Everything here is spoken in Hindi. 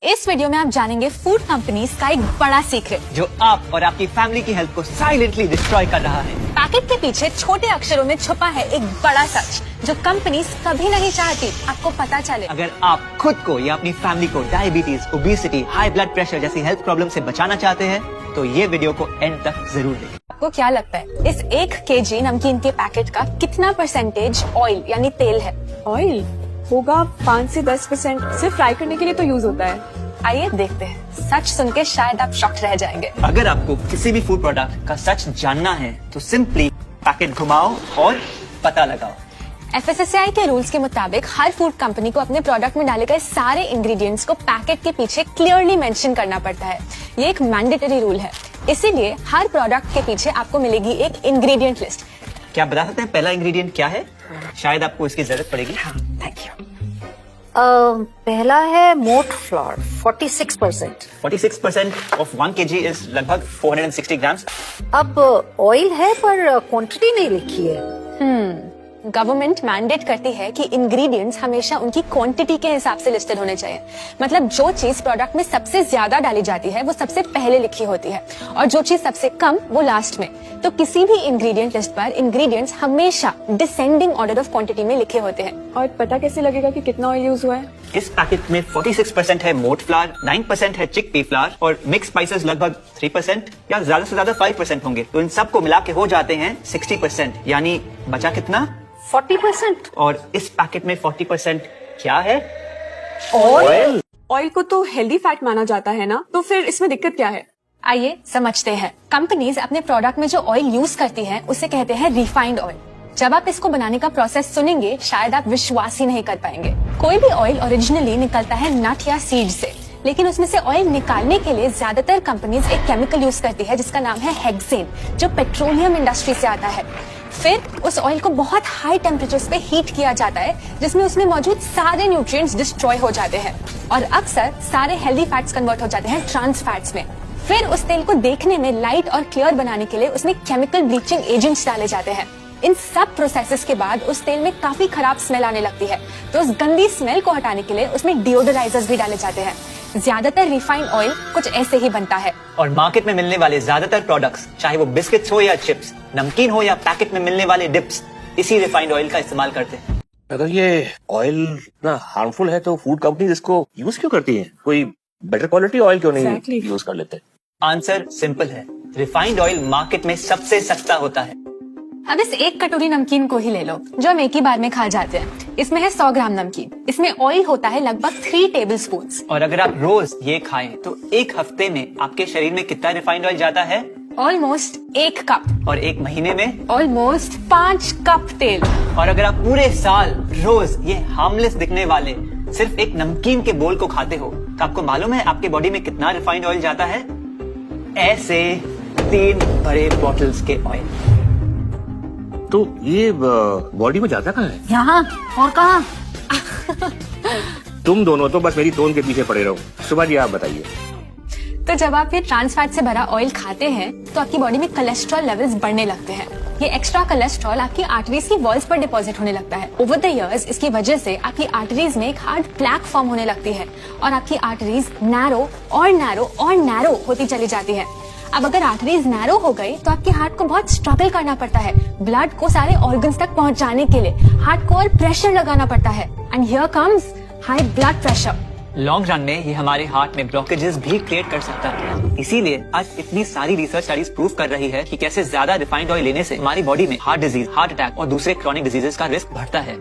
इस वीडियो में आप जानेंगे फूड कंपनीज का एक बड़ा सीक्रेट जो आप और आपकी फैमिली की हेल्थ को साइलेंटली डिस्ट्रॉय कर रहा है। पैकेट के पीछे छोटे अक्षरों में छुपा है एक बड़ा सच जो कंपनीज कभी नहीं चाहती आपको पता चले। अगर आप खुद को या अपनी फैमिली को diabetes, obesity, high blood pressure जैसी हेल्थ प्रॉब्लम से बचाना चाहते हैं तो ये वीडियो को एंड तक जरूर देखें। आपको क्या लगता है इस 1 kg नमकीन के पैकेट का कितना परसेंटेज ऑयल यानी तेल है? ऑयल होगा 5 से 10%। सिर्फ फ्राई करने के लिए तो यूज होता है। आइए देखते हैं। सच सुन के शायद आप शॉक्ड रह जाएंगे। अगर आपको किसी भी फूड प्रोडक्ट का सच जानना है तो सिंपली पैकेट घुमाओ और पता लगाओ। FSSAI के रूल्स के मुताबिक हर फूड कंपनी को अपने प्रोडक्ट में डाले गए सारे इंग्रेडिएंट्स को पैकेट के पीछे क्लियरली मेंशन करना पड़ता है। ये एक मैंडेटरी रूल है, इसीलिए हर प्रोडक्ट के पीछे आपको मिलेगी एक इंग्रेडिएंट लिस्ट। क्या आप बता सकते हैं पहला इंग्रेडिएंट क्या है? शायद आपको इसकी जरूरत पड़ेगी। Thank you. पहला है मोट फ्लोर 46%। 46% ऑफ 1 kg इज लगभग 460 ग्राम्स। अब ऑयल है पर क्वांटिटी नहीं लिखी है। गवर्नमेंट मैंडेट करती है कि इंग्रेडिएंट्स हमेशा उनकी क्वांटिटी के हिसाब से लिस्टेड होने चाहिए। मतलब जो चीज प्रोडक्ट में सबसे ज्यादा डाली जाती है वो सबसे पहले लिखी होती है और जो चीज सबसे कम वो लास्ट में। तो किसी भी इंग्रेडिएंट लिस्ट पर इंग्रेडिएंट्स हमेशा डिसेंडिंग ऑर्डर ऑफ क्वांटिटी में लिखे होते हैं। और पता कैसे लगेगा कि कितना ऑयल यूज हुआ है? इस पैकेट में 46% है मोट फ्लावर, 9% है चिकपी फ्लावर और मिक्स स्पाइसेस लगभग 3% या ज्यादा से ज्यादा 5% होंगे। तो इन सब को मिला के हो जाते हैं 60%। यानी बचा कितना? 40%। और इस पैकेट में 40% क्या है? ऑयल। ऑयल को तो हेल्दी फैट माना जाता है ना, तो फिर इसमें दिक्कत क्या है? आइए समझते हैं। कंपनीज अपने प्रोडक्ट में जो ऑयल यूज करती हैं उसे कहते हैं रिफाइंड ऑयल। जब आप इसको बनाने का प्रोसेस सुनेंगे शायद आप विश्वास ही नहीं कर पाएंगे। कोई भी ऑयल ओरिजिनली निकलता है नट या सीड से, लेकिन उसमें से ऑयल निकालने के लिए ज्यादातर कंपनीज एक केमिकल यूज करती है जिसका नाम है हेक्सेन, जो पेट्रोलियम इंडस्ट्री से आता है। फिर उस ऑयल को बहुत हाई टेम्परेचर्स पे हीट किया जाता है जिसमें उसमें मौजूद सारे न्यूट्रिएंट्स डिस्ट्रॉय हो जाते हैं और अक्सर सारे हेल्दी फैट्स कन्वर्ट हो जाते हैं ट्रांस फैट्स में। फिर उस तेल को देखने में लाइट और क्लियर बनाने के लिए उसमें केमिकल ब्लीचिंग एजेंट्स डाले जाते हैं। इन सब प्रोसेसेस के बाद उस तेल में काफी खराब स्मेल आने लगती है, तो उस गंदी स्मेल को हटाने के लिए उसमें डिओडराइजर्स भी डाले जाते हैं। ज्यादातर रिफाइंड ऑयल कुछ ऐसे ही बनता है। और मार्केट में मिलने वाले ज्यादातर प्रोडक्ट्स, चाहे वो बिस्किट्स हो या चिप्स, नमकीन हो या पैकेट में मिलने वाले डिप्स, इसी रिफाइंड ऑयल का इस्तेमाल करते हैं। अगर ये ऑयल इतना हार्मफुल है तो फूड कंपनीज इसको यूज क्यों करती हैं? कोई बेटर क्वालिटी ऑयल क्यों नहीं यूज कर लेते? आंसर सिंपल है, रिफाइंड ऑयल मार्केट में सबसे सस्ता होता है। अब इस 1 कटोरी नमकीन को ही ले लो जो हम एक ही बार में खा जाते हैं। इसमें है 100 ग्राम नमकीन। इसमें ऑयल होता है लगभग 3 टेबलस्पून। और अगर आप रोज ये खाएं तो एक हफ्ते में आपके शरीर में कितना रिफाइंड ऑयल जाता है? Almost 1 cup. और एक महीने में ऑलमोस्ट 5 कप तेल। और अगर आप पूरे साल रोज ये हार्मलेस दिखने वाले सिर्फ एक नमकीन के बोल को खाते हो तो आपको मालूम है आपके बॉडी में कितना रिफाइंड ऑयल जाता है? ऐसे 3 बड़े बॉटल्स के ऑयल। तो ये बॉडी में जाता कहाँ है? यहाँ और कहाँ? तुम दोनों तो बस मेरी टोन के पीछे पड़े रहो। सुबह जी आप बताइए। तो जब आप ये ट्रांस फैट से भरा ऑयल खाते हैं तो आपकी बॉडी में कोलेस्ट्रॉल लेवल्स बढ़ने लगते हैं। ये एक्स्ट्रा कोलेस्ट्रॉल आपकी आर्टरीज की वॉल्स पर डिपॉजिट होने लगता है। ओवर द इयर्स इसकी वजह से आपकी आर्टरीज में एक हार्ड प्लैक फॉर्म होने लगती है और आपकी आर्टरीज नैरो और नैरो और नैरो होती चली जाती है। अब अगर आर्टरीज नैरो हो गई तो आपके हार्ट को बहुत स्ट्रगल करना पड़ता है ब्लड को सारे ऑर्गन्स तक पहुंचाने के लिए। हार्ट को और प्रेशर लगाना पड़ता है and here comes high blood pressure. Long run में ये हमारे हार्ट में ब्लॉकेजेस भी क्रिएट कर सकता है। इसीलिए आज इतनी सारी रिसर्च स्टडीज प्रूव कर रही है कि कैसे ज्यादा रिफाइंड ऑयल लेने से हमारी बॉडी में हार्ट डिजीज, हार्ट अटैक और दूसरे क्रॉनिक डिजीजेस का रिस्क बढ़ता है।